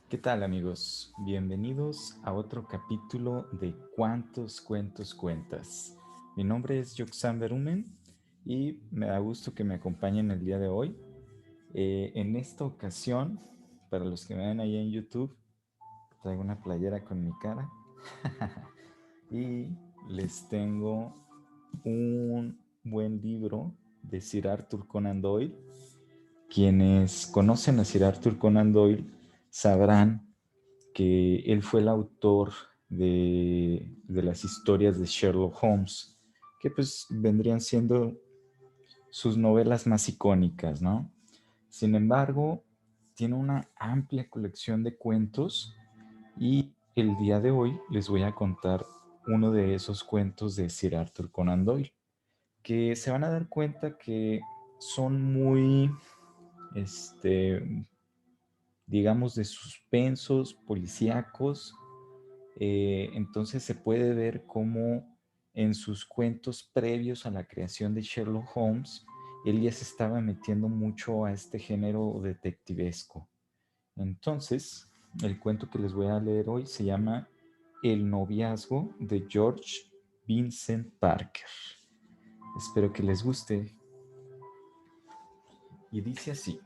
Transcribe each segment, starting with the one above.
¿Qué tal, amigos? Bienvenidos a otro capítulo de ¿Cuántos cuentos cuentas? Mi nombre es Yoxan Berumen y me da gusto que me acompañen el día de hoy. En esta ocasión, para los que me ven ahí en YouTube, traigo una playera con mi cara y les tengo un buen libro de Sir Arthur Conan Doyle. Quienes conocen a Sir Arthur Conan Doyle sabrán que él fue el autor de las historias de Sherlock Holmes, que pues vendrían siendo sus novelas más icónicas, ¿no? Sin embargo, tiene una amplia colección de cuentos y el día de hoy les voy a contar uno de esos cuentos de Sir Arthur Conan Doyle, que se van a dar cuenta que son muy, este, digamos, de suspensos, policíacos. Entonces se puede ver cómo en sus cuentos previos a la creación de Sherlock Holmes, él ya se estaba metiendo mucho a este género detectivesco. Entonces, el cuento que les voy a leer hoy se llama El noviazgo de George Vincent Parker. Espero que les guste. Y dice así: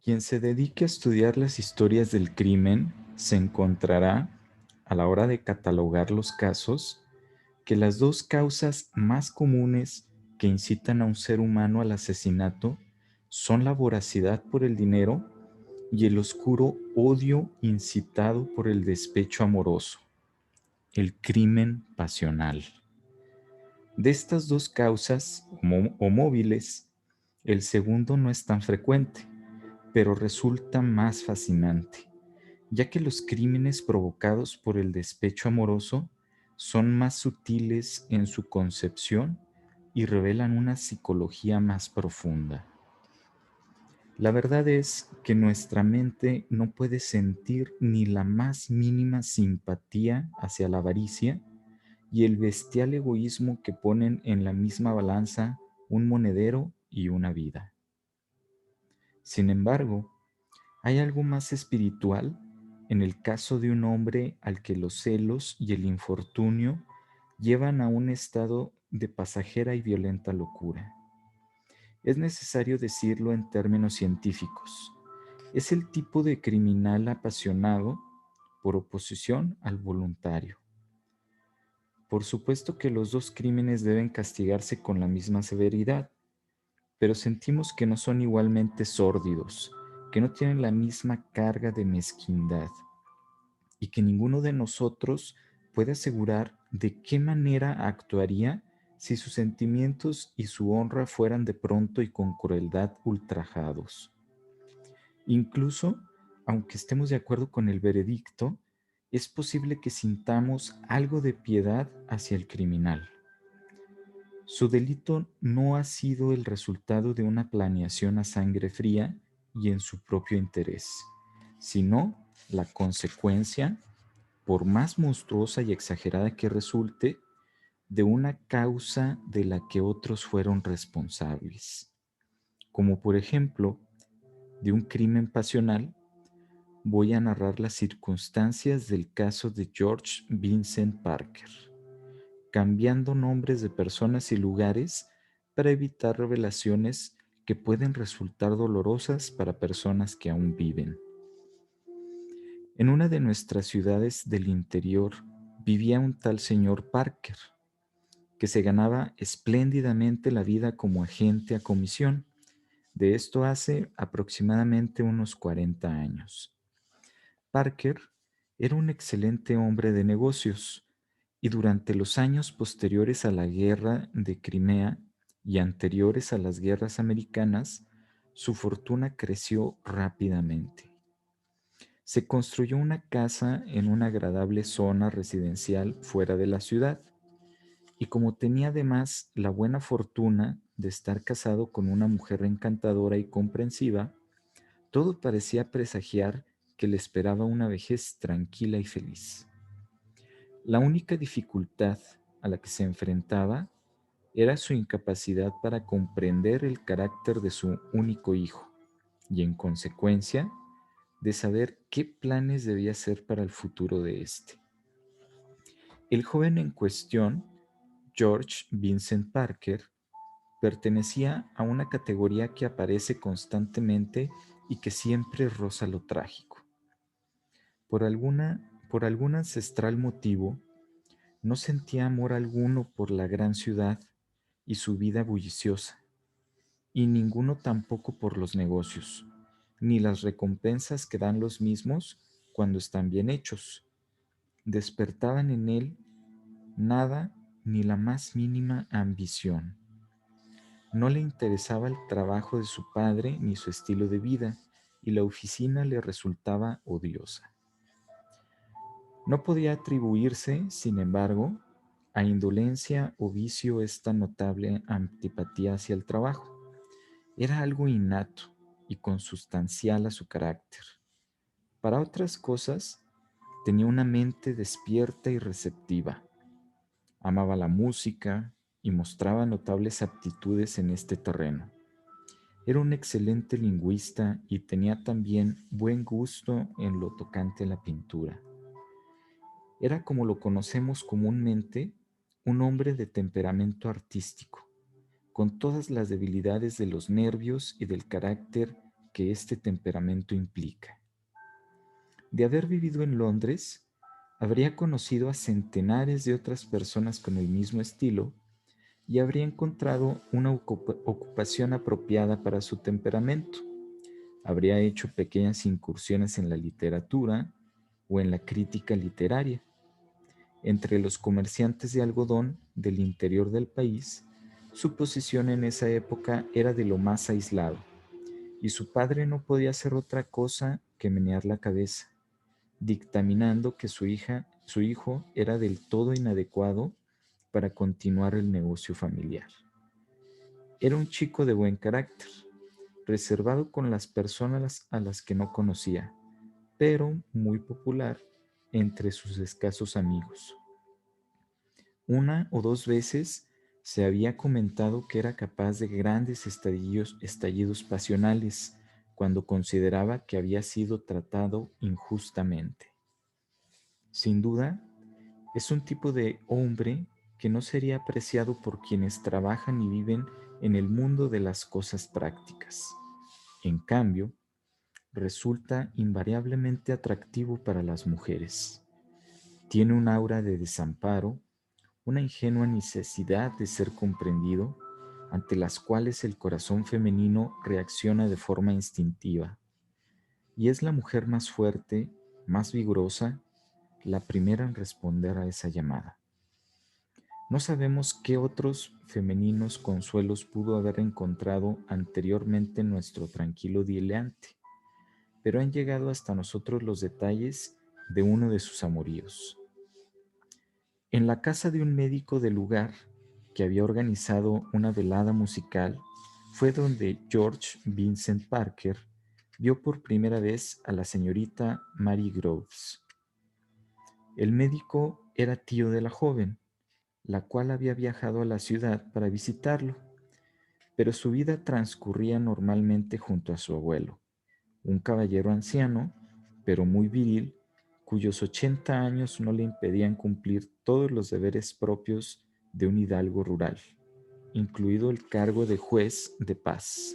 quien se dedique a estudiar las historias del crimen se encontrará, a la hora de catalogar los casos, que las dos causas más comunes que incitan a un ser humano al asesinato son la voracidad por el dinero y el oscuro odio incitado por el despecho amoroso, el crimen pasional. De estas dos causas o móviles, el segundo no es tan frecuente, pero resulta más fascinante, ya que los crímenes provocados por el despecho amoroso son más sutiles en su concepción y revelan una psicología más profunda. La verdad es que nuestra mente no puede sentir ni la más mínima simpatía hacia la avaricia y el bestial egoísmo que ponen en la misma balanza un monedero y una vida. Sin embargo, hay algo más espiritual en el caso de un hombre al que los celos y el infortunio llevan a un estado de pasajera y violenta locura. Es necesario decirlo en términos científicos. Es el tipo de criminal apasionado por oposición al voluntario. Por supuesto que los dos crímenes deben castigarse con la misma severidad, pero sentimos que no son igualmente sórdidos, que no tienen la misma carga de mezquindad y que ninguno de nosotros puede asegurar de qué manera actuaría si sus sentimientos y su honra fueran de pronto y con crueldad ultrajados. Incluso, aunque estemos de acuerdo con el veredicto, es posible que sintamos algo de piedad hacia el criminal. Su delito no ha sido el resultado de una planeación a sangre fría y en su propio interés, sino la consecuencia, por más monstruosa y exagerada que resulte, de una causa de la que otros fueron responsables, como por ejemplo de un crimen pasional. Voy a narrar las circunstancias del caso de George Vincent Parker, cambiando nombres de personas y lugares para evitar revelaciones que pueden resultar dolorosas para personas que aún viven. En una de nuestras ciudades del interior vivía un tal señor Parker, que se ganaba espléndidamente la vida como agente a comisión. De esto hace aproximadamente unos 40 años. Parker era un excelente hombre de negocios y durante los años posteriores a la guerra de Crimea y anteriores a las guerras americanas, su fortuna creció rápidamente. Se construyó una casa en una agradable zona residencial fuera de la ciudad y como tenía además la buena fortuna de estar casado con una mujer encantadora y comprensiva, todo parecía presagiar que le esperaba una vejez tranquila y feliz. La única dificultad a la que se enfrentaba era su incapacidad para comprender el carácter de su único hijo, y, en consecuencia, de saber qué planes debía hacer para el futuro de éste. El joven en cuestión, George Vincent Parker, pertenecía a una categoría que aparece constantemente y que siempre roza lo trágico. Por algún ancestral motivo, no sentía amor alguno por la gran ciudad y su vida bulliciosa, y ninguno tampoco por los negocios, ni las recompensas que dan los mismos cuando están bien hechos. Despertaban en él nada ni la más mínima ambición. No le interesaba el trabajo de su padre ni su estilo de vida, y la oficina le resultaba odiosa. No podía atribuirse, sin embargo, a indolencia o vicio esta notable antipatía hacia el trabajo. Era algo innato y consustancial a su carácter. Para otras cosas, tenía una mente despierta y receptiva. Amaba la música y mostraba notables aptitudes en este terreno. Era un excelente lingüista y tenía también buen gusto en lo tocante a la pintura. Era, como lo conocemos comúnmente, un hombre de temperamento artístico, con todas las debilidades de los nervios y del carácter que este temperamento implica. De haber vivido en Londres, habría conocido a centenares de otras personas con el mismo estilo y habría encontrado una ocupación apropiada para su temperamento. Habría hecho pequeñas incursiones en la literatura o en la crítica literaria. Entre los comerciantes de algodón del interior del país, su posición en esa época era de lo más aislado, y su padre no podía hacer otra cosa que menear la cabeza, dictaminando que su hijo era del todo inadecuado para continuar el negocio familiar. Era un chico de buen carácter, reservado con las personas a las que no conocía, pero muy popular entre sus escasos amigos. Una o dos veces se había comentado que era capaz de grandes estallidos pasionales cuando consideraba que había sido tratado injustamente. Sin duda, es un tipo de hombre que no sería apreciado por quienes trabajan y viven en el mundo de las cosas prácticas. En cambio, resulta invariablemente atractivo para las mujeres. Tiene un aura de desamparo, una ingenua necesidad de ser comprendido, ante las cuales el corazón femenino reacciona de forma instintiva, y es la mujer más fuerte, más vigorosa, la primera en responder a esa llamada. No sabemos qué otros femeninos consuelos pudo haber encontrado anteriormente nuestro tranquilo dileante, pero han llegado hasta nosotros los detalles de uno de sus amoríos. En la casa de un médico del lugar que había organizado una velada musical fue donde George Vincent Parker vio por primera vez a la señorita Mary Groves. El médico era tío de la joven, la cual había viajado a la ciudad para visitarlo, pero su vida transcurría normalmente junto a su abuelo, un caballero anciano, pero muy viril, cuyos 80 años no le impedían cumplir todos los deberes propios de un hidalgo rural, incluido el cargo de juez de paz.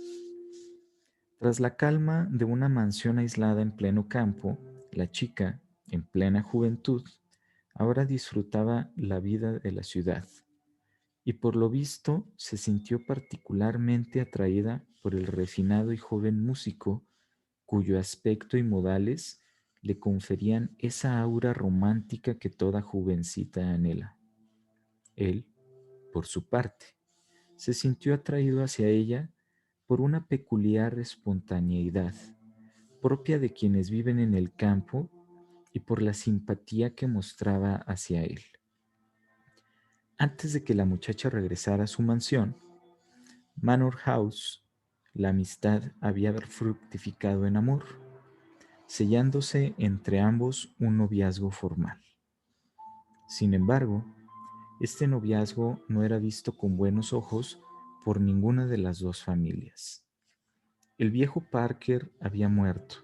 Tras la calma de una mansión aislada en pleno campo, la chica, en plena juventud, ahora disfrutaba la vida de la ciudad, y por lo visto se sintió particularmente atraída por el refinado y joven músico cuyo aspecto y modales le conferían esa aura romántica que toda jovencita anhela. Él, por su parte, se sintió atraído hacia ella por una peculiar espontaneidad propia de quienes viven en el campo y por la simpatía que mostraba hacia él. Antes de que la muchacha regresara a su mansión, Manor House, la amistad había fructificado en amor, sellándose entre ambos un noviazgo formal. Sin embargo, este noviazgo no era visto con buenos ojos por ninguna de las dos familias. El viejo Parker había muerto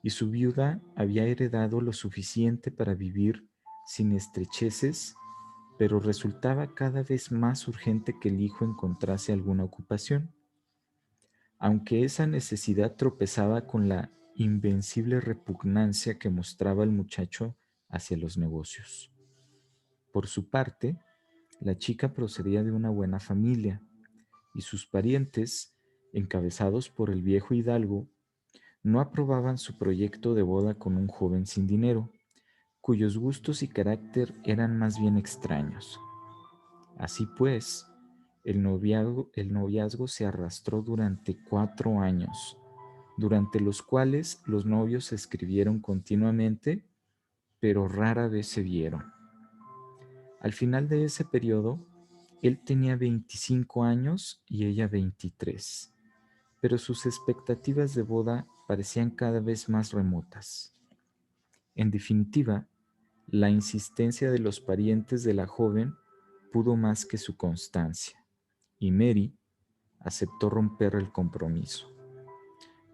y su viuda había heredado lo suficiente para vivir sin estrecheces, pero resultaba cada vez más urgente que el hijo encontrase alguna ocupación, aunque esa necesidad tropezaba con la invencible repugnancia que mostraba el muchacho hacia los negocios. Por su parte, la chica procedía de una buena familia y sus parientes, encabezados por el viejo hidalgo, no aprobaban su proyecto de boda con un joven sin dinero, cuyos gustos y carácter eran más bien extraños. Así pues, el noviazgo se arrastró durante 4 años, durante los cuales los novios se escribieron continuamente, pero rara vez se vieron. Al final de ese periodo, él tenía 25 años y ella 23, pero sus expectativas de boda parecían cada vez más remotas. En definitiva, la insistencia de los parientes de la joven pudo más que su constancia, y Mary aceptó romper el compromiso.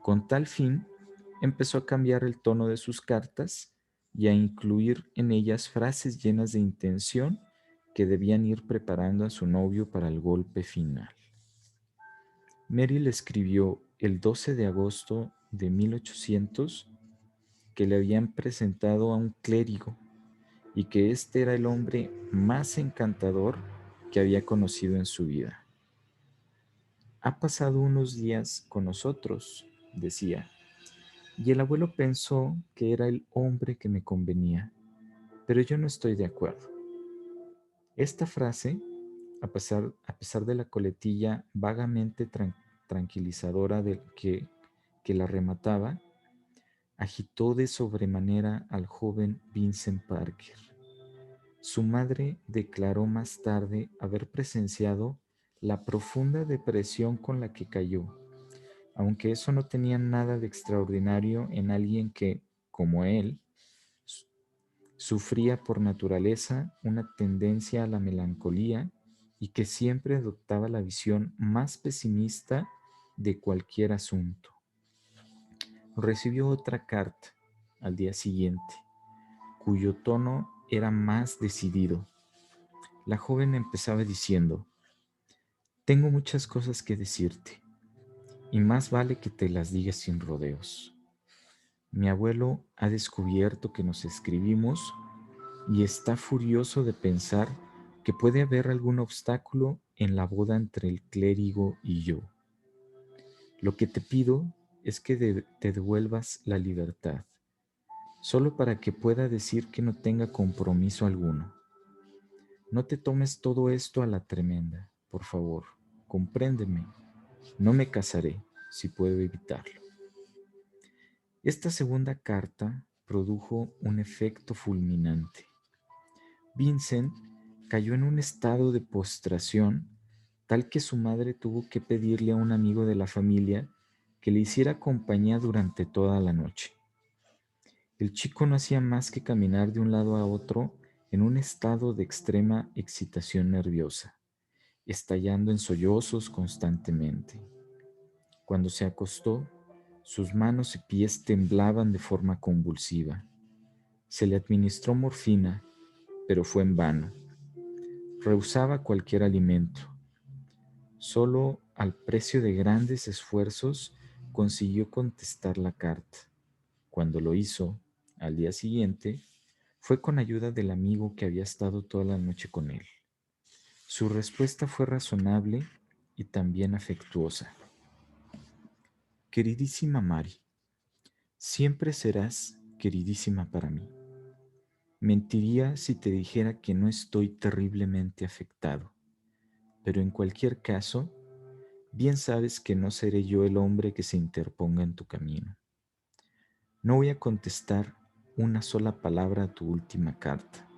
Con tal fin, empezó a cambiar el tono de sus cartas y a incluir en ellas frases llenas de intención que debían ir preparando a su novio para el golpe final. Mary le escribió el 12 de agosto de 1800 que le habían presentado a un clérigo y que este era el hombre más encantador que había conocido en su vida. Ha pasado unos días con nosotros, decía, y el abuelo pensó que era el hombre que me convenía, pero yo no estoy de acuerdo. Esta frase, a pesar de la coletilla vagamente tranquilizadora que la remataba, agitó de sobremanera al joven Vincent Parker. Su madre declaró más tarde haber presenciado la profunda depresión con la que cayó, aunque eso no tenía nada de extraordinario en alguien que, como él, sufría por naturaleza una tendencia a la melancolía y que siempre adoptaba la visión más pesimista de cualquier asunto. Recibió otra carta al día siguiente, cuyo tono era más decidido. La joven empezaba diciendo: tengo muchas cosas que decirte, y más vale que te las digas sin rodeos. Mi abuelo ha descubierto que nos escribimos y está furioso de pensar que puede haber algún obstáculo en la boda entre el clérigo y yo. Lo que te pido es que te devuelvas la libertad, solo para que pueda decir que no tenga compromiso alguno. No te tomes todo esto a la tremenda, por favor, compréndeme. No me casaré si puedo evitarlo. Esta segunda carta produjo un efecto fulminante. Vincent cayó en un estado de postración tal que su madre tuvo que pedirle a un amigo de la familia que le hiciera compañía durante toda la noche. El chico no hacía más que caminar de un lado a otro en un estado de extrema excitación nerviosa, estallando en sollozos constantemente. Cuando se acostó, sus manos y pies temblaban de forma convulsiva. Se le administró morfina, pero fue en vano. Rehusaba cualquier alimento. Solo al precio de grandes esfuerzos consiguió contestar la carta. Cuando lo hizo, al día siguiente, fue con ayuda del amigo que había estado toda la noche con él. Su respuesta fue razonable y también afectuosa. Queridísima Mary, siempre serás queridísima para mí. Mentiría si te dijera que no estoy terriblemente afectado, pero en cualquier caso, bien sabes que no seré yo el hombre que se interponga en tu camino. No voy a contestar una sola palabra a tu última carta,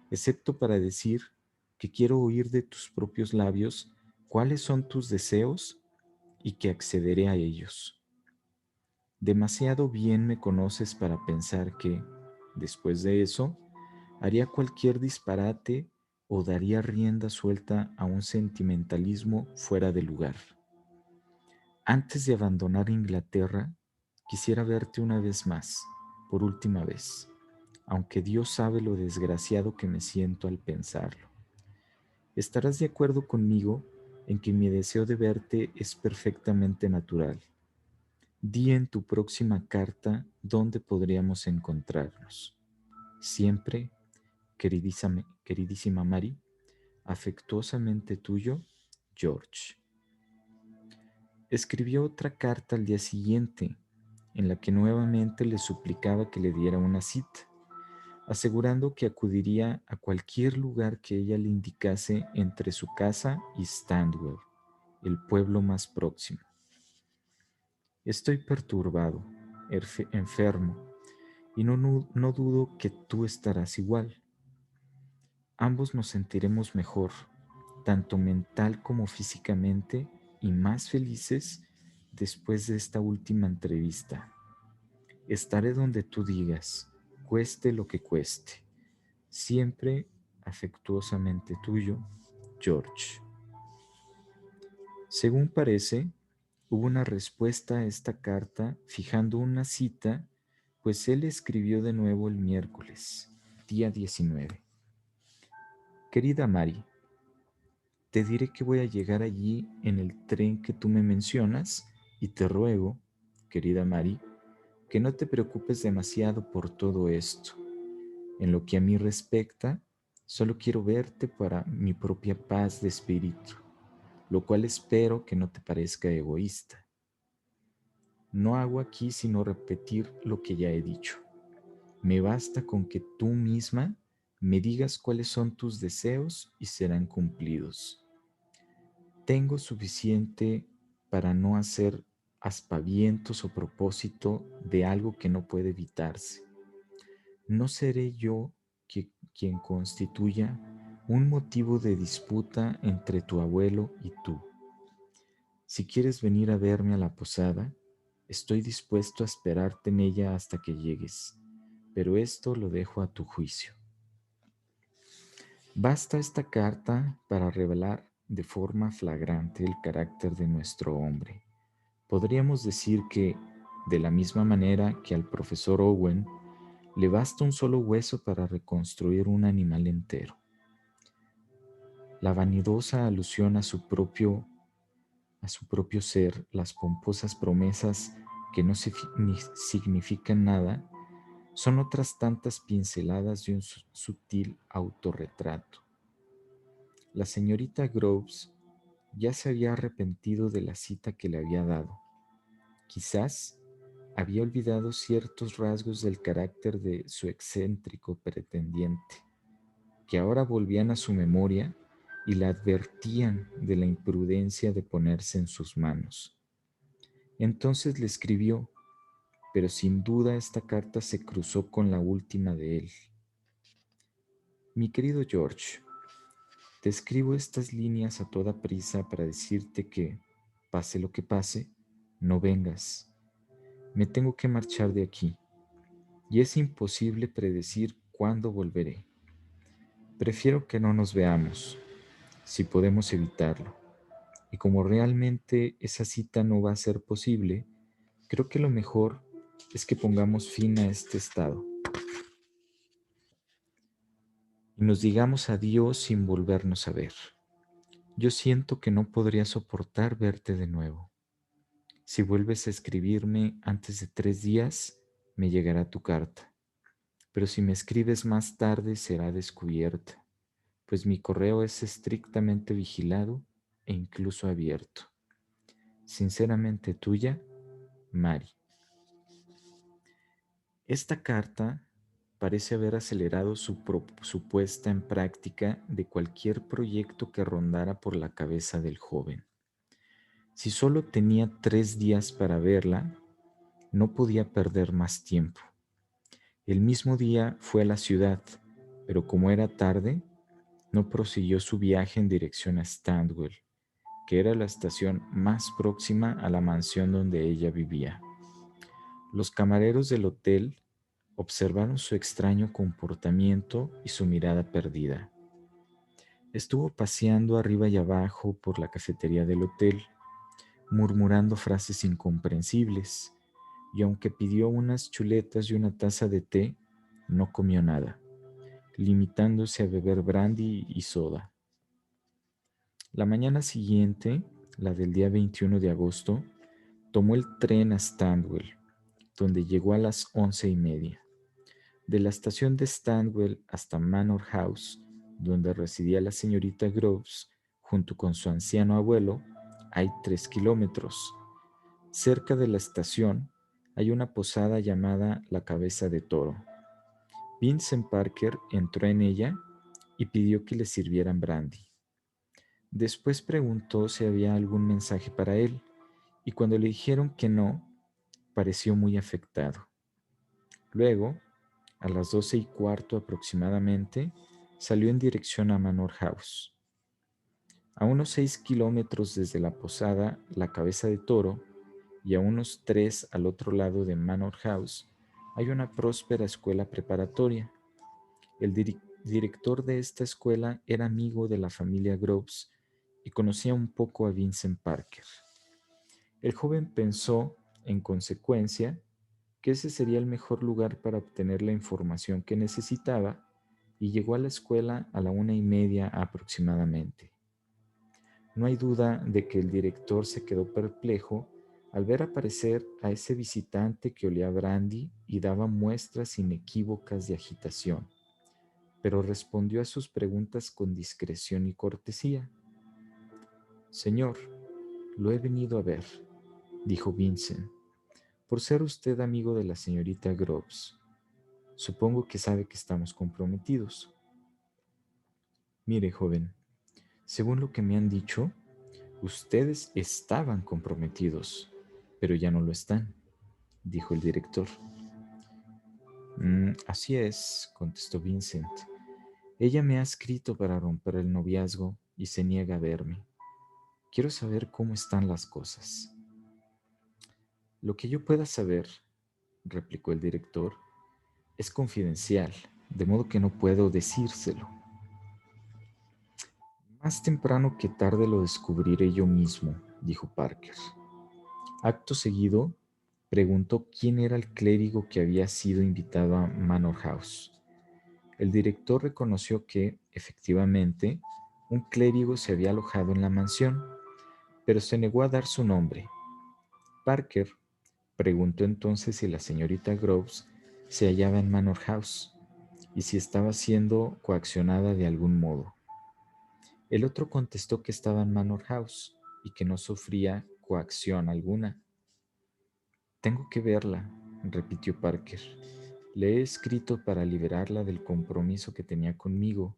excepto para decir que quiero oír de tus propios labios cuáles son tus deseos y que accederé a ellos. Demasiado bien me conoces para pensar que, después de eso, haría cualquier disparate o daría rienda suelta a un sentimentalismo fuera de lugar. Antes de abandonar Inglaterra, quisiera verte una vez más, por última vez, aunque Dios sabe lo desgraciado que me siento al pensarlo. Estarás de acuerdo conmigo en que mi deseo de verte es perfectamente natural. Di en tu próxima carta dónde podríamos encontrarnos. Siempre, queridísima Mary, afectuosamente tuyo, George. Escribió otra carta al día siguiente, en la que nuevamente le suplicaba que le diera una cita, asegurando que acudiría a cualquier lugar que ella le indicase entre su casa y Standwell, el pueblo más próximo. Estoy perturbado, enfermo, y no dudo que tú estarás igual. Ambos nos sentiremos mejor, tanto mental como físicamente, y más felices después de esta última entrevista. Estaré donde tú digas, cueste lo que cueste. Siempre afectuosamente tuyo, George. Según parece, hubo una respuesta a esta carta fijando una cita, pues él escribió de nuevo el miércoles, día 19. Querida Mary, te diré que voy a llegar allí en el tren que tú me mencionas y te ruego, querida Mary, que no te preocupes demasiado por todo esto. En lo que a mí respecta, solo quiero verte para mi propia paz de espíritu, lo cual espero que no te parezca egoísta. No hago aquí sino repetir lo que ya he dicho. Me basta con que tú misma me digas cuáles son tus deseos y serán cumplidos. Tengo suficiente para no hacer aspavientos o propósito de algo que no puede evitarse. No seré yo quien constituya un motivo de disputa entre tu abuelo y tú. Si quieres venir a verme a la posada, estoy dispuesto a esperarte en ella hasta que llegues, pero esto lo dejo a tu juicio. Basta esta carta para revelar de forma flagrante el carácter de nuestro hombre. Podríamos decir que, de la misma manera que al profesor Owen, le basta un solo hueso para reconstruir un animal entero. La vanidosa alusión a su propio ser, las pomposas promesas que no significan nada, son otras tantas pinceladas de un sutil autorretrato. La señorita Groves ya se había arrepentido de la cita que le había dado. Quizás había olvidado ciertos rasgos del carácter de su excéntrico pretendiente, que ahora volvían a su memoria y la advertían de la imprudencia de ponerse en sus manos. Entonces le escribió, pero sin duda esta carta se cruzó con la última de él. Mi querido George, te escribo estas líneas a toda prisa para decirte que, pase lo que pase, no vengas. Me tengo que marchar de aquí, y es imposible predecir cuándo volveré. Prefiero que no nos veamos, si podemos evitarlo. Y como realmente esa cita no va a ser posible, creo que lo mejor es que pongamos fin a este estado y nos digamos adiós sin volvernos a ver. Yo siento que no podría soportar verte de nuevo. Si vuelves a escribirme antes de 3 días, me llegará tu carta. Pero si me escribes más tarde será descubierta, pues mi correo es estrictamente vigilado e incluso abierto. Sinceramente tuya, Mary. Esta carta parece haber acelerado su puesta en práctica de cualquier proyecto que rondara por la cabeza del joven. Si solo tenía 3 días para verla, no podía perder más tiempo. El mismo día fue a la ciudad, pero como era tarde, no prosiguió su viaje en dirección a Standwell, que era la estación más próxima a la mansión donde ella vivía. Los camareros del hotel observaron su extraño comportamiento y su mirada perdida. Estuvo paseando arriba y abajo por la cafetería del hotel, murmurando frases incomprensibles, y aunque pidió unas chuletas y una taza de té, no comió nada, limitándose a beber brandy y soda. La mañana siguiente, la del día 21 de agosto, tomó el tren a Standwell, donde llegó a las 11:30. De la estación de Standwell hasta Manor House, donde residía la señorita Groves, junto con su anciano abuelo, hay 3 kilómetros. Cerca de la estación hay una posada llamada La Cabeza de Toro. Vincent Parker entró en ella y pidió que le sirvieran brandy. Después preguntó si había algún mensaje para él, y cuando le dijeron que no, pareció muy afectado. Luego, a las 12:15 aproximadamente, salió en dirección a Manor House. A unos 6 kilómetros desde la posada La Cabeza de Toro y a unos 3 al otro lado de Manor House, hay una próspera escuela preparatoria. El director de esta escuela era amigo de la familia Groves y conocía un poco a Vincent Parker. El joven pensó, en consecuencia, que ese sería el mejor lugar para obtener la información que necesitaba y llegó a la escuela a la 1:30 aproximadamente. No hay duda de que el director se quedó perplejo al ver aparecer a ese visitante que olía a brandy y daba muestras inequívocas de agitación, pero respondió a sus preguntas con discreción y cortesía. Señor, lo he venido a ver, dijo Vincent, por ser usted amigo de la señorita Groves. Supongo que sabe que estamos comprometidos. Mire, joven, según lo que me han dicho, ustedes estaban comprometidos, pero ya no lo están, dijo el director. Así es, contestó Vincent. Ella me ha escrito para romper el noviazgo y se niega a verme. Quiero saber cómo están las cosas. Lo que yo pueda saber, replicó el director, es confidencial, de modo que no puedo decírselo. Más temprano que tarde lo descubriré yo mismo, dijo Parker. Acto seguido, preguntó quién era el clérigo que había sido invitado a Manor House. El director reconoció que, efectivamente, un clérigo se había alojado en la mansión, pero se negó a dar su nombre. Parker preguntó entonces si la señorita Groves se hallaba en Manor House y si estaba siendo coaccionada de algún modo. El otro contestó que estaba en Manor House y que no sufría coacción alguna. Tengo que verla, repitió Parker. Le he escrito para liberarla del compromiso que tenía conmigo,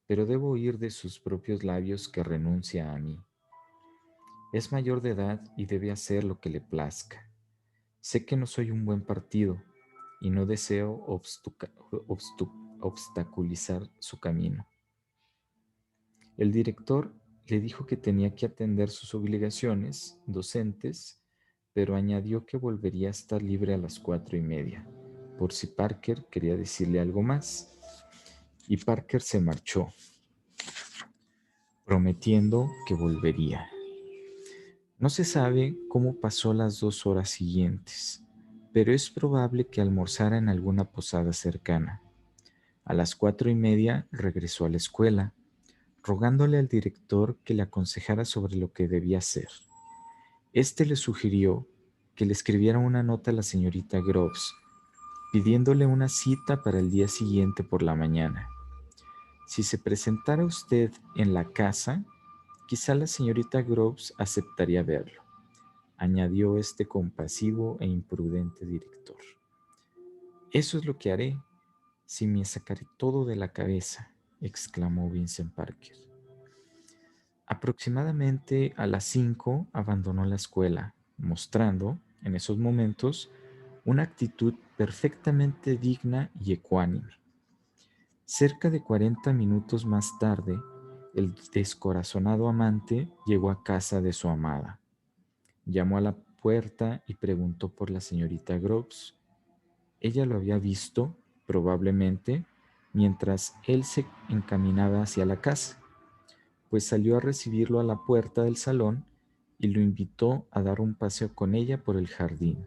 pero debo oír de sus propios labios que renuncia a mí. Es mayor de edad y debe hacer lo que le plazca. Sé que no soy un buen partido y no deseo obstaculizar su camino. El director le dijo que tenía que atender sus obligaciones docentes, pero añadió que volvería a estar libre a las 4:30, por si Parker quería decirle algo más. Y Parker se marchó, prometiendo que volvería. No se sabe cómo pasó las 2 horas siguientes, pero es probable que almorzara en alguna posada cercana. A las 4:30 regresó a la escuela, rogándole al director que le aconsejara sobre lo que debía hacer. Este le sugirió que le escribiera una nota a la señorita Groves, pidiéndole una cita para el día siguiente por la mañana. Si se presentara usted en la casa, quizá la señorita Groves aceptaría verlo, añadió este compasivo e imprudente director. Eso es lo que haré, si me sacaré todo de la cabeza, exclamó Vincent Parker. Aproximadamente a las 5 abandonó la escuela, mostrando, en esos momentos, una actitud perfectamente digna y ecuánime. Cerca de 40 minutos más tarde, el descorazonado amante llegó a casa de su amada. Llamó a la puerta y preguntó por la señorita Groves. Ella lo había visto, probablemente, mientras él se encaminaba hacia la casa, pues salió a recibirlo a la puerta del salón y lo invitó a dar un paseo con ella por el jardín.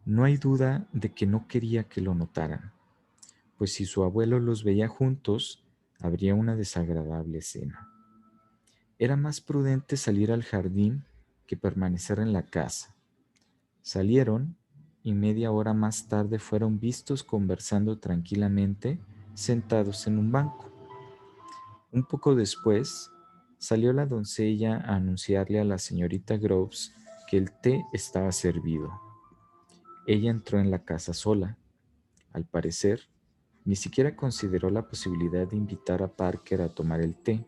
No hay duda de que no quería que lo notaran, pues si su abuelo los veía juntos, habría una desagradable escena. Era más prudente salir al jardín que permanecer en la casa. Salieron y media hora más tarde fueron vistos conversando tranquilamente, sentados en un banco. Un poco después, salió la doncella a anunciarle a la señorita Groves que el té estaba servido. Ella entró en la casa sola. Al parecer, ni siquiera consideró la posibilidad de invitar a Parker a tomar el té,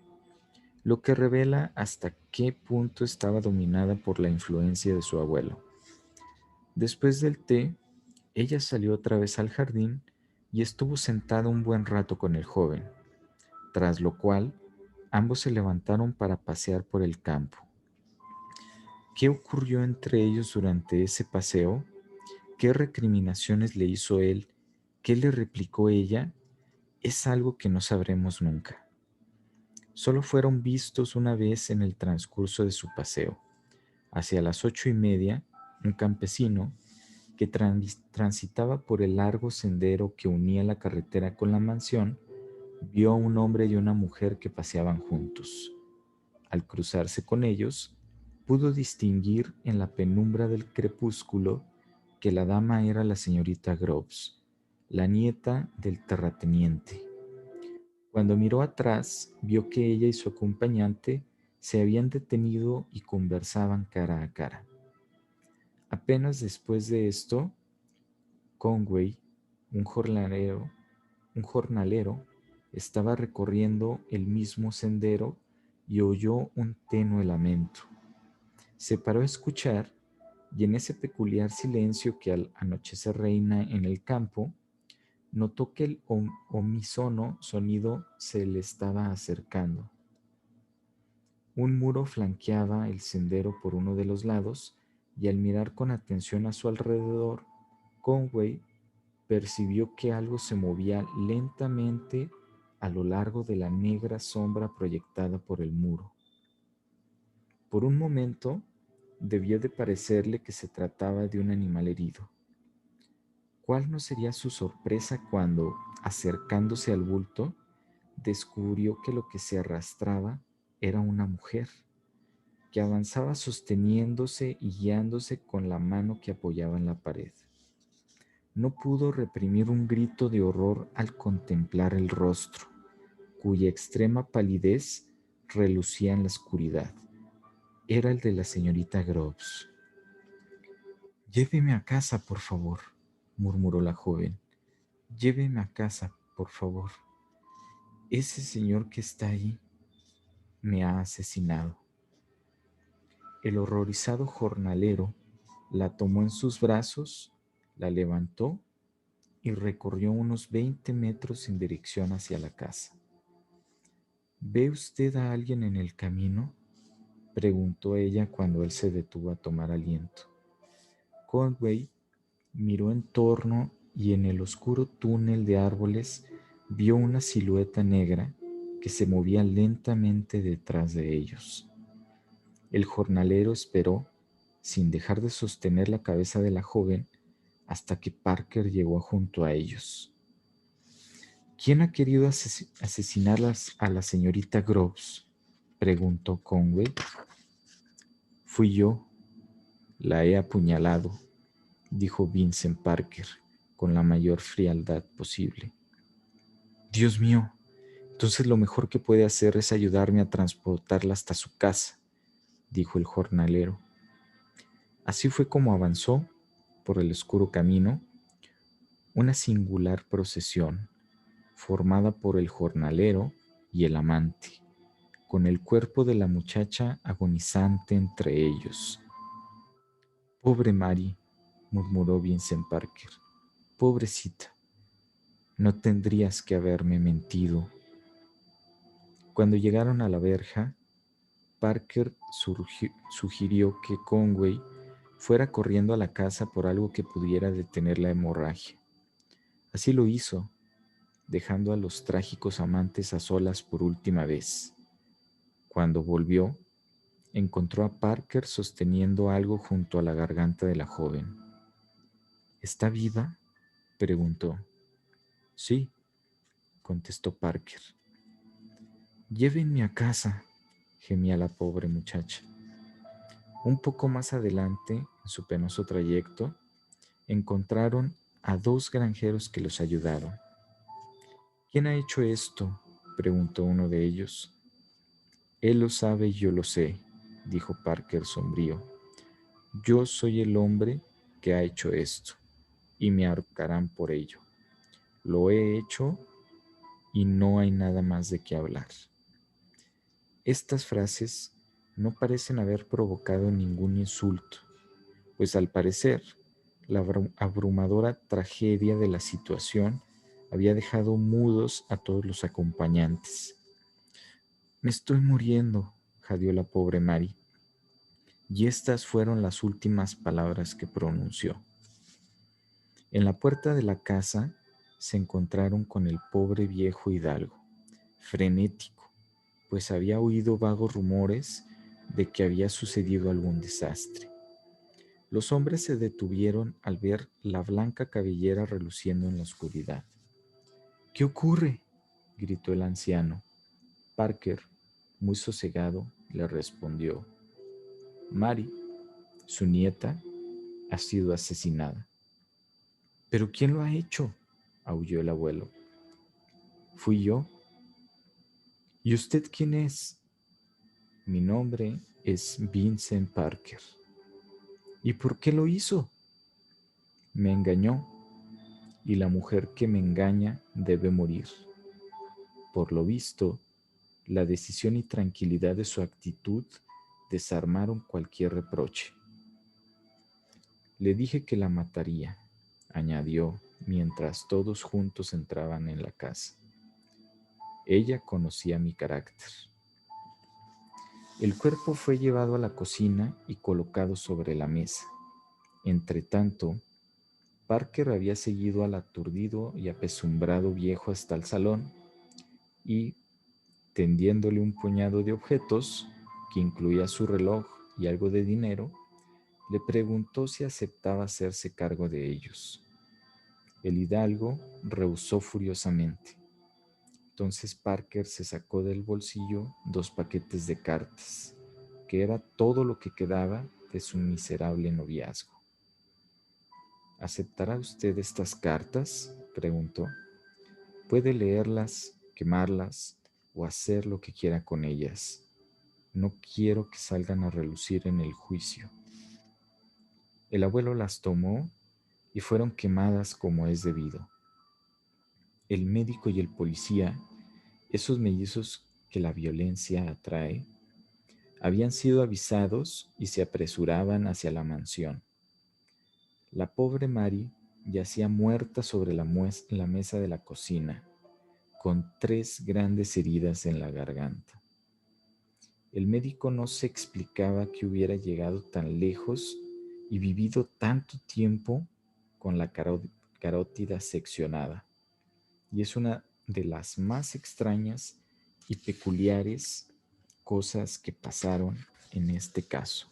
lo que revela hasta qué punto estaba dominada por la influencia de su abuelo. Después del té, ella salió otra vez al jardín y estuvo sentada un buen rato con el joven, tras lo cual ambos se levantaron para pasear por el campo. ¿Qué ocurrió entre ellos durante ese paseo? ¿Qué recriminaciones le hizo él? ¿Qué le replicó ella? Es algo que no sabremos nunca. Solo fueron vistos una vez en el transcurso de su paseo. Hacia las 8:30, un campesino que transitaba por el largo sendero que unía la carretera con la mansión, vio a un hombre y una mujer que paseaban juntos. Al cruzarse con ellos, pudo distinguir en la penumbra del crepúsculo que la dama era la señorita Groves, la nieta del terrateniente. Cuando miró atrás, vio que ella y su acompañante se habían detenido y conversaban cara a cara. Apenas después de esto, Conway, un jornalero, un jornalero, estaba recorriendo el mismo sendero y oyó un tenue lamento. Se paró a escuchar y en ese peculiar silencio que al anochecer reina en el campo, notó que el unísono sonido se le estaba acercando. Un muro flanqueaba el sendero por uno de los lados y al mirar con atención a su alrededor, Conway percibió que algo se movía lentamente a lo largo de la negra sombra proyectada por el muro. Por un momento, debió de parecerle que se trataba de un animal herido. ¿Cuál no sería su sorpresa cuando, acercándose al bulto, descubrió que lo que se arrastraba era una mujer, que avanzaba sosteniéndose y guiándose con la mano que apoyaba en la pared? No pudo reprimir un grito de horror al contemplar el rostro, cuya extrema palidez relucía en la oscuridad. Era el de la señorita Groves. «Lléveme a casa, por favor», murmuró la joven. «Lléveme a casa, por favor. Ese señor que está ahí me ha asesinado». El horrorizado jornalero la tomó en sus brazos, la levantó y recorrió unos 20 metros en dirección hacia la casa. «¿Ve usted a alguien en el camino?», preguntó ella cuando él se detuvo a tomar aliento. Conway miró en torno y en el oscuro túnel de árboles vio una silueta negra que se movía lentamente detrás de ellos. El jornalero esperó, sin dejar de sostener la cabeza de la joven, hasta que Parker llegó junto a ellos. «¿Quién ha querido asesinar a la señorita Groves?», preguntó Conway. «Fui yo. La he apuñalado», dijo Vincent Parker con la mayor frialdad posible. «Dios mío, entonces lo mejor que puede hacer es ayudarme a transportarla hasta su casa», dijo el jornalero. Así fue como avanzó por el oscuro camino una singular procesión formada por el jornalero y el amante, con el cuerpo de la muchacha agonizante entre ellos. «Pobre Mary», murmuró Vincent Parker. «Pobrecita, no tendrías que haberme mentido». Cuando llegaron a la verja, Parker sugirió que Conway fuera corriendo a la casa por algo que pudiera detener la hemorragia. Así lo hizo, dejando a los trágicos amantes a solas por última vez. Cuando volvió, encontró a Parker sosteniendo algo junto a la garganta de la joven. ¿Está viva?, preguntó. Sí, contestó Parker. Llévenme a casa, gemía la pobre muchacha. Un poco más adelante, en su penoso trayecto, encontraron a dos granjeros que los ayudaron. ¿Quién ha hecho esto?, preguntó uno de ellos. Él lo sabe y yo lo sé, dijo Parker sombrío. Yo soy el hombre que ha hecho esto, y me ahorcarán por ello. Lo he hecho y no hay nada más de qué hablar. Estas frases no parecen haber provocado ningún insulto, pues al parecer la abrumadora tragedia de la situación había dejado mudos a todos los acompañantes. Me estoy muriendo, jadeó la pobre Mary, y estas fueron las últimas palabras que pronunció. En la puerta de la casa se encontraron con el pobre viejo hidalgo, frenético, pues había oído vagos rumores de que había sucedido algún desastre. Los hombres se detuvieron al ver la blanca cabellera reluciendo en la oscuridad. ¿Qué ocurre?, gritó el anciano. Parker, muy sosegado, le respondió. Mary, su nieta, ha sido asesinada. ¿Pero quién lo ha hecho?, aulló el abuelo. Fui yo. ¿Y usted quién es? Mi nombre es Vincent Parker. ¿Y por qué lo hizo? Me engañó, y la mujer que me engaña debe morir. Por lo visto, la decisión y tranquilidad de su actitud desarmaron cualquier reproche. Le dije que la mataría, añadió mientras todos juntos entraban en la casa. Ella conocía mi carácter. El cuerpo fue llevado a la cocina y colocado sobre la mesa. Entretanto, Parker había seguido al aturdido y apesumbrado viejo hasta el salón y, tendiéndole un puñado de objetos, que incluía su reloj y algo de dinero, le preguntó si aceptaba hacerse cargo de ellos. El hidalgo rehusó furiosamente. Entonces Parker se sacó del bolsillo 2 paquetes de cartas, que era todo lo que quedaba de su miserable noviazgo. ¿Aceptará usted estas cartas?, preguntó. Puede leerlas, quemarlas o hacer lo que quiera con ellas. No quiero que salgan a relucir en el juicio. El abuelo las tomó y fueron quemadas como es debido. El médico y el policía, esos mellizos que la violencia atrae, habían sido avisados y se apresuraban hacia la mansión. La pobre Mary yacía muerta sobre la mesa de la cocina, con 3 grandes heridas en la garganta. El médico no se explicaba que hubiera llegado tan lejos y vivido tanto tiempo con la carótida seccionada, y es una de las más extrañas y peculiares cosas que pasaron en este caso.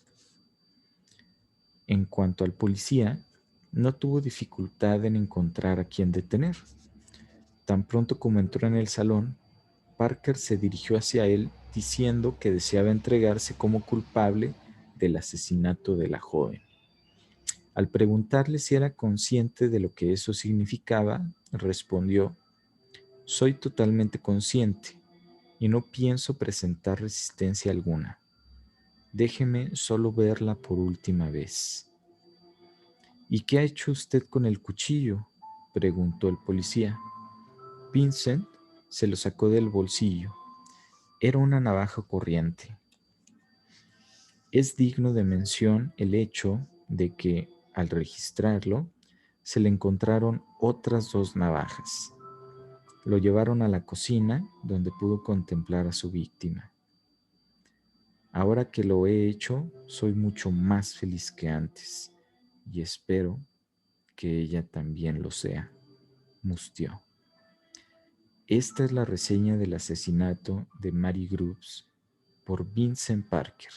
En cuanto al policía, no tuvo dificultad en encontrar a quien detener. Tan pronto como entró en el salón, Parker se dirigió hacia él diciendo que deseaba entregarse como culpable del asesinato de la joven. Al preguntarle si era consciente de lo que eso significaba, respondió: soy totalmente consciente y no pienso presentar resistencia alguna. Déjeme solo verla por última vez. ¿Y qué ha hecho usted con el cuchillo?, preguntó el policía. Vincent se lo sacó del bolsillo. Era una navaja corriente. Es digno de mención el hecho de que, al registrarlo, se le encontraron otras 2 navajas. Lo llevaron a la cocina, donde pudo contemplar a su víctima. Ahora que lo he hecho, soy mucho más feliz que antes, y espero que ella también lo sea, mustió. Esta es la reseña del asesinato de Mary Groves por Vincent Parker.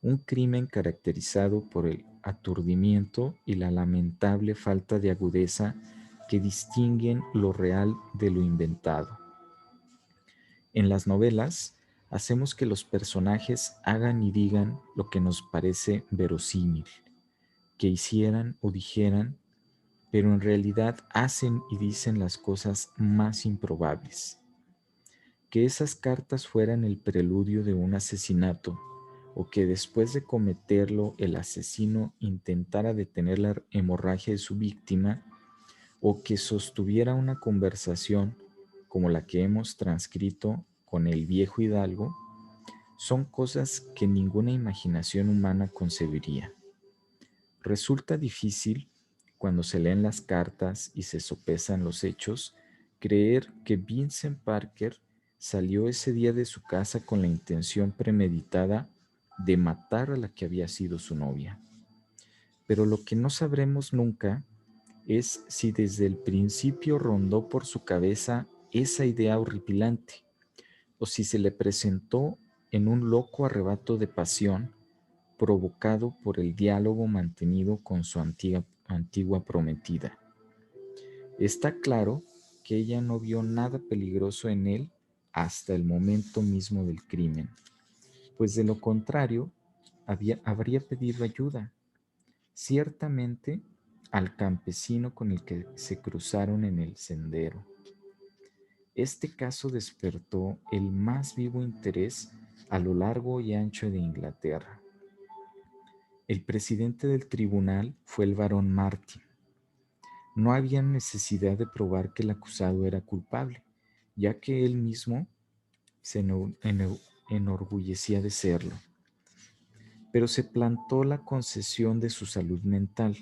un crimen caracterizado por el aturdimiento y la lamentable falta de agudeza que distinguen lo real de lo inventado. En las novelas, hacemos que los personajes hagan y digan lo que nos parece verosímil, que hicieran o dijeran, pero en realidad hacen y dicen las cosas más improbables. Que esas cartas fueran el preludio de un asesinato, o que después de cometerlo el asesino intentara detener la hemorragia de su víctima, o que sostuviera una conversación como la que hemos transcrito con el viejo hidalgo, son cosas que ninguna imaginación humana concebiría. Resulta difícil, cuando se leen las cartas y se sopesan los hechos, creer que Vincent Parker salió ese día de su casa con la intención premeditada de matar a la que había sido su novia. Pero lo que no sabremos nunca es si desde el principio rondó por su cabeza esa idea horripilante, o si se le presentó en un loco arrebato de pasión provocado por el diálogo mantenido con su antigua prometida. Está claro que ella no vio nada peligroso en él hasta el momento mismo del crimen, pues de lo contrario habría pedido ayuda, ciertamente al campesino con el que se cruzaron en el sendero. Este caso despertó el más vivo interés a lo largo y ancho de Inglaterra. El presidente del tribunal fue el barón Martin. No había necesidad de probar que el acusado era culpable, ya que él mismo se enorgullecía de serlo. Pero se plantó la concesión de su salud mental,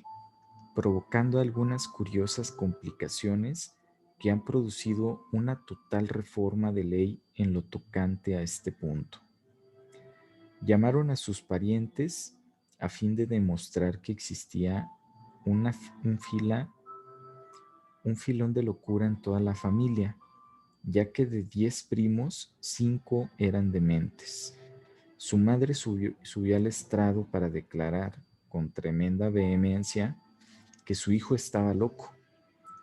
provocando algunas curiosas complicaciones que han producido una total reforma de ley en lo tocante a este punto. Llamaron a sus parientes a fin de demostrar que existía una, un, fila, un filón de locura en toda la familia, ya que de 10 primos, 5 eran dementes. Su madre subió al estrado para declarar con tremenda vehemencia que su hijo estaba loco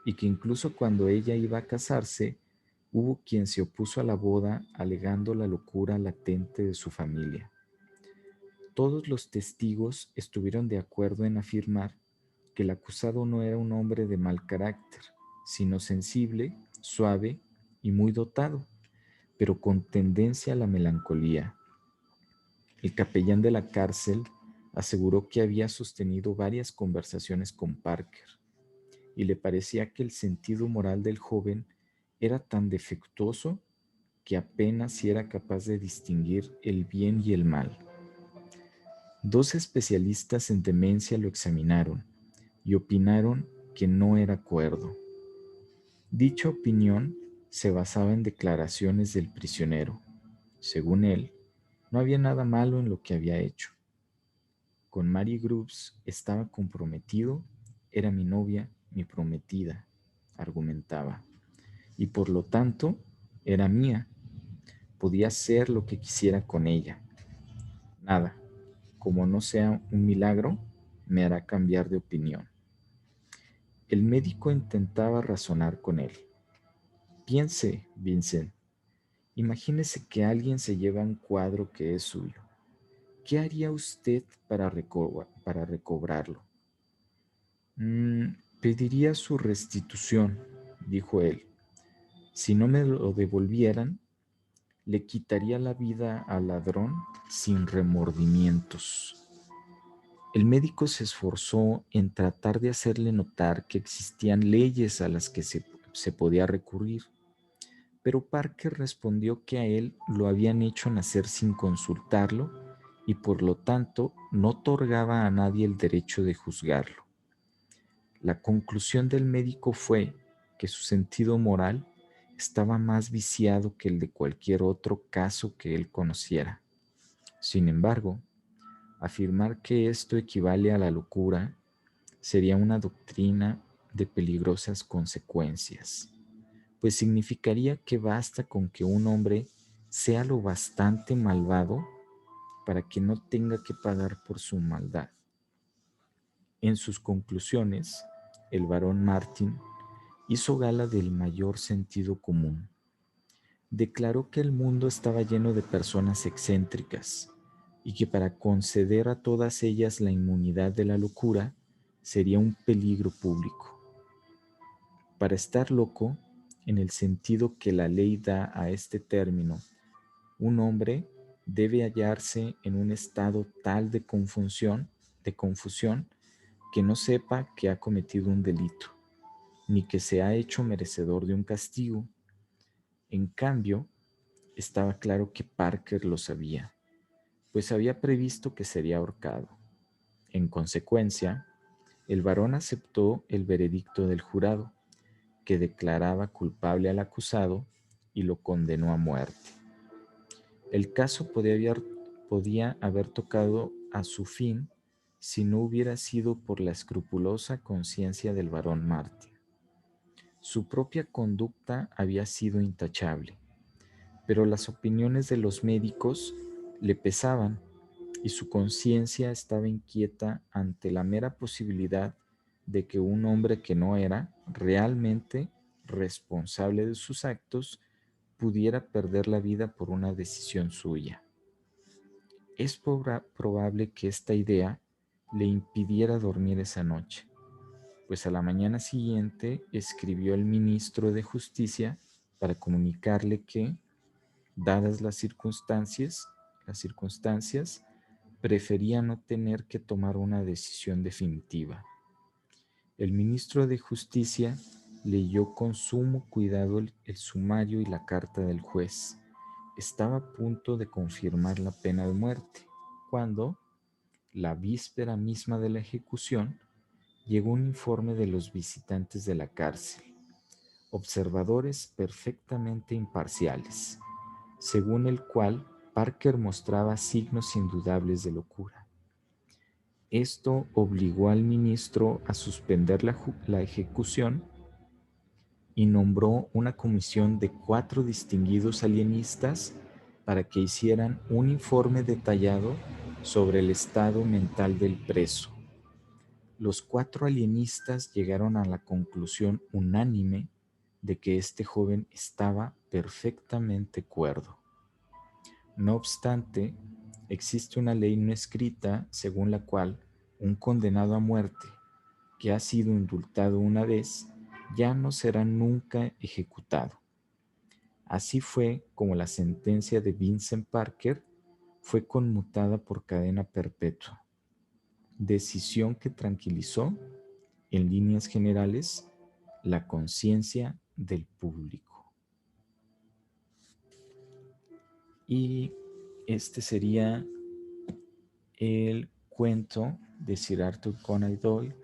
y que incluso cuando ella iba a casarse, hubo quien se opuso a la boda alegando la locura latente de su familia. Todos los testigos estuvieron de acuerdo en afirmar que el acusado no era un hombre de mal carácter, sino sensible, suave y muy dotado, pero con tendencia a la melancolía. El capellán de la cárcel aseguró que había sostenido varias conversaciones con Parker y le parecía que el sentido moral del joven era tan defectuoso que apenas si era capaz de distinguir el bien y el mal. Dos especialistas en demencia lo examinaron y opinaron que no era cuerdo. Dicha opinión se basaba en declaraciones del prisionero. Según él, no había nada malo en lo que había hecho. Con Mary Groves estaba comprometido, era mi novia, mi prometida, argumentaba, y por lo tanto era mía. Podía hacer lo que quisiera con ella. Nada, como no sea un milagro, me hará cambiar de opinión. El médico intentaba razonar con él. Piense, Vincent, imagínese que alguien se lleva un cuadro que es suyo. ¿Qué haría usted para recobrarlo? Pediría su restitución, dijo él. Si no me lo devolvieran, le quitaría la vida al ladrón sin remordimientos. El médico se esforzó en tratar de hacerle notar que existían leyes a las que se podía recurrir, pero Parker respondió que a él lo habían hecho nacer sin consultarlo y por lo tanto no otorgaba a nadie el derecho de juzgarlo. La conclusión del médico fue que su sentido moral estaba más viciado que el de cualquier otro caso que él conociera. Sin embargo, afirmar que esto equivale a la locura sería una doctrina de peligrosas consecuencias, pues significaría que basta con que un hombre sea lo bastante malvado para que no tenga que pagar por su maldad. En sus conclusiones, el barón Martin hizo gala del mayor sentido común. Declaró que el mundo estaba lleno de personas excéntricas y que para conceder a todas ellas la inmunidad de la locura sería un peligro público. Para estar loco, en el sentido que la ley da a este término, un hombre debe hallarse en un estado tal de confusión, que no sepa que ha cometido un delito, ni que se ha hecho merecedor de un castigo. En cambio, estaba claro que Parker lo sabía, pues había previsto que sería ahorcado. En consecuencia, el varón aceptó el veredicto del jurado, que declaraba culpable al acusado y lo condenó a muerte. El caso podía haber tocado a su fin si no hubiera sido por la escrupulosa conciencia del barón Martin. Su propia conducta había sido intachable, pero las opiniones de los médicos le pesaban y su conciencia estaba inquieta ante la mera posibilidad de que un hombre que no era realmente responsable de sus actos pudiera perder la vida por una decisión suya. Es probable que esta idea le impidiera dormir esa noche, pues a la mañana siguiente escribió el ministro de Justicia para comunicarle que, dadas las circunstancias, prefería no tener que tomar una decisión definitiva. El ministro de Justicia leyó con sumo cuidado el sumario y la carta del juez. Estaba a punto de confirmar la pena de muerte, cuando, la víspera misma de la ejecución, llegó un informe de los visitantes de la cárcel, observadores perfectamente imparciales, según el cual Parker mostraba signos indudables de locura. Esto obligó al ministro a suspender la ejecución y nombró una comisión de 4 distinguidos alienistas para que hicieran un informe detallado sobre el estado mental del preso. Los 4 alienistas llegaron a la conclusión unánime de que este joven estaba perfectamente cuerdo. No obstante, existe una ley no escrita según la cual un condenado a muerte que ha sido indultado una vez ya no será nunca ejecutado. Así fue como la sentencia de Vincent Parker fue conmutada por cadena perpetua, decisión que tranquilizó, en líneas generales, la conciencia del público. Y este sería el cuento de Sir Arthur Conan Doyle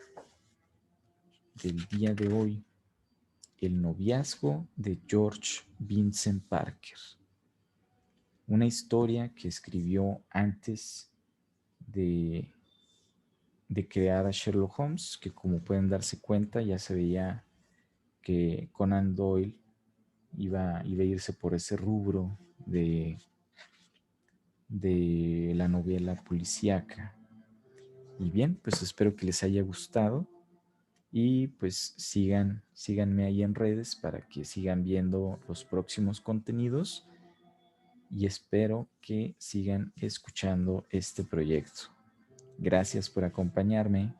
del día de hoy, El noviazgo de George Vincent Parker. Una historia que escribió antes de, de crear a Sherlock Holmes, que como pueden darse cuenta ya se veía que Conan Doyle iba a irse por ese rubro de la novela policíaca. Y bien, pues espero que les haya gustado y pues síganme ahí en redes para que sigan viendo los próximos contenidos y espero que sigan escuchando este proyecto. Gracias por acompañarme.